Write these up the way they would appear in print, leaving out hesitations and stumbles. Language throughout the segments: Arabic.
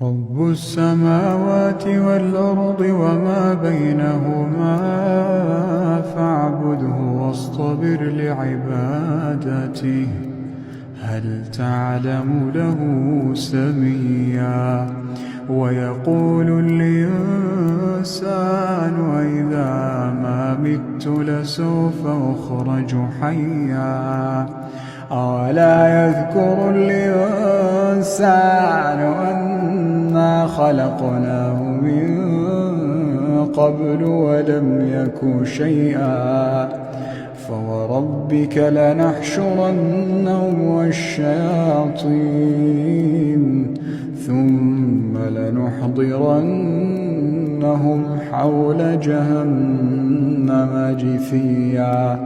رب السماوات والأرض وما بينهما فاعبده واصطبر لعبادته هل تعلم له سميا ويقول الإنسان أإذا ما مت لسوف أخرج حيا أولا يذكر الإنسان أنا خلقناه من قبل ولم يك شيئا فوربك لنحشرنهم والشياطين ثم لنحضرنهم حول جهنم جثيا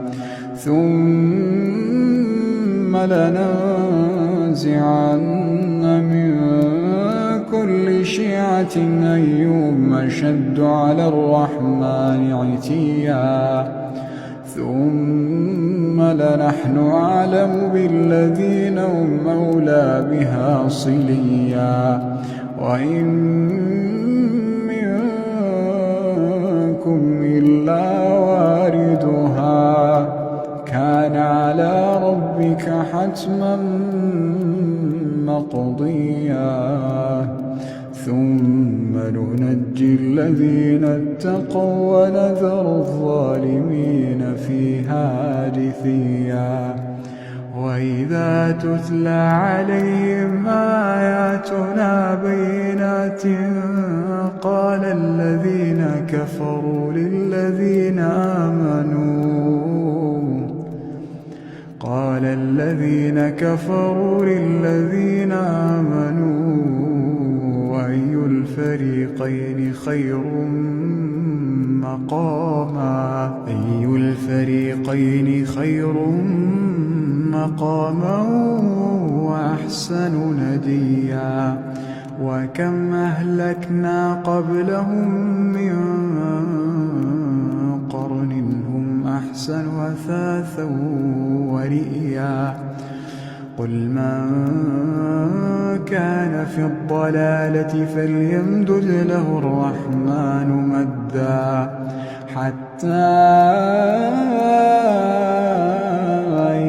ثم لننزعن من كل شيعة أيهم أشد على الرحمن عتيا ثم لنحن أعلم بالذين هم أولى بها صليا وإن منكم إلا واردها كان على ربك حتما مقضيا ثم ننجي الذين اتقوا ونذر الظالمين فيها جثيا وإذا تتلى عليهم آياتنا بينات قال الذين كفروا للذين آمنوا أي الفريقين خير مقاما وأحسن نديا وكم أهلكنا قبلهم من قرن هم أحسن أثاثا ورئيا قل من كان في الضلالة فليمدد له الرحمن مدا حتى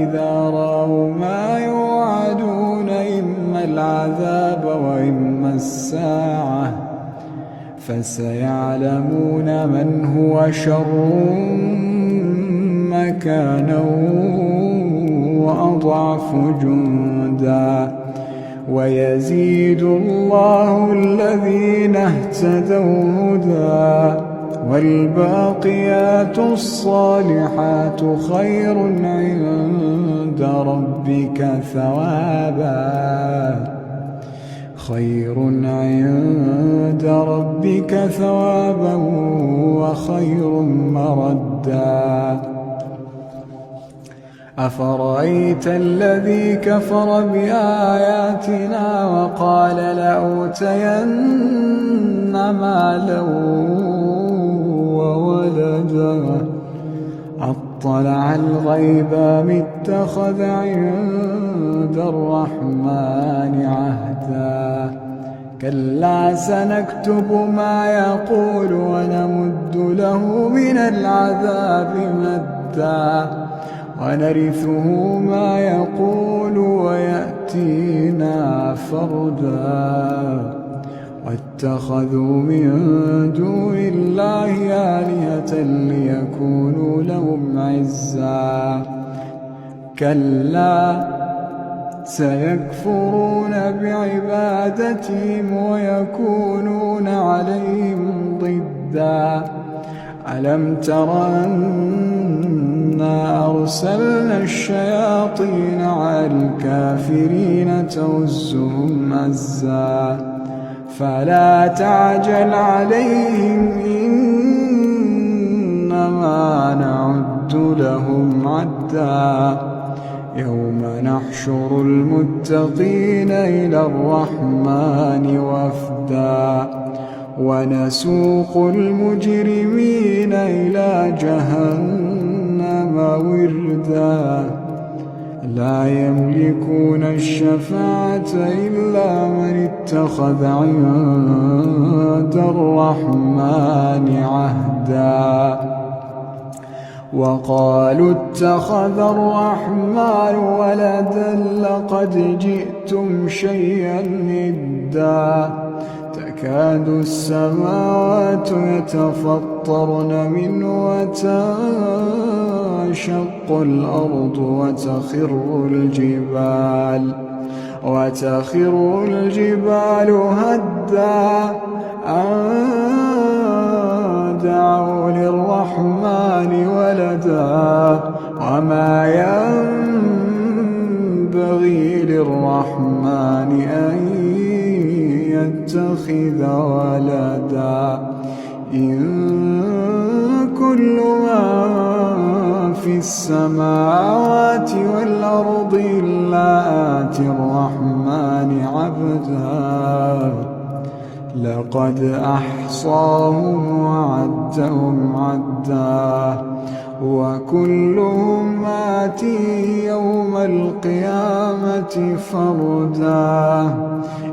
إذا رأوا ما يوعدون إما العذاب وإما الساعة فسيعلمون من هو شر مكانا وأضعف جندا ويزيد الله الذين اهتدوا هدى والباقيات الصالحات خير عند ربك ثوابا وخير مردا أفرأيت الذي كفر بآياتنا وقال لأوتين مالا وولدا أطلع الغيب أم اتخذ عند الرحمن عهدا كلا سنكتب ما يقول ونمد له من العذاب مدا ونرثه ما يقول ويأتينا فردا واتخذوا من دون الله آلهة ليكونوا لهم عزا كلا سيكفرون بعبادتهم ويكونون عليهم ضدا ألم تر أنا أرسلنا الشياطين على الكافرين تؤزهم أزا فلا تعجل عليهم إنما نعد لهم عدا يوم نحشر المتقين إلى الرحمن وفدا ونسوق المجرمين إلى جهنم وردا لا يملكون الشفاعة إلا من اتخذ عند الرحمن عهدا وقالوا اتخذ الرحمن ولدا لقد جئتم شيئا إدا تكاد السماوات يتفطرن منه وتنشق الأرض وتخر الجبال هدا أن دعوا للرحمن ولدا وما ينبغي للرحمن أن يتخذ ولدا إن كل من في السماوات والأرض إلا آتي الرحمن عبدا لقد أحصاهم وعدهم عدا وكلهم آتيه يوم القيامة فردا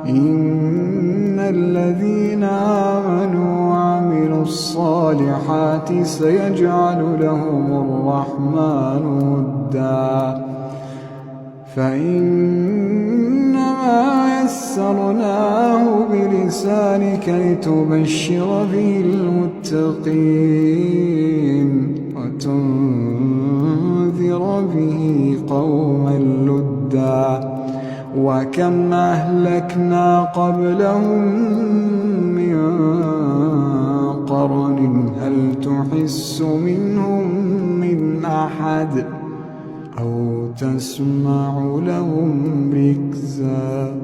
إن الذين آمنوا وعملوا الصالحات سيجعل لهم الرحمن ودا فإنما يسرناه بلسانك لتبشر به المتقين وتنذر به قوما لدا وكم أهلكنا قبلهم من قرن هل تحس منهم من أحد أو تسمع لهم ركزا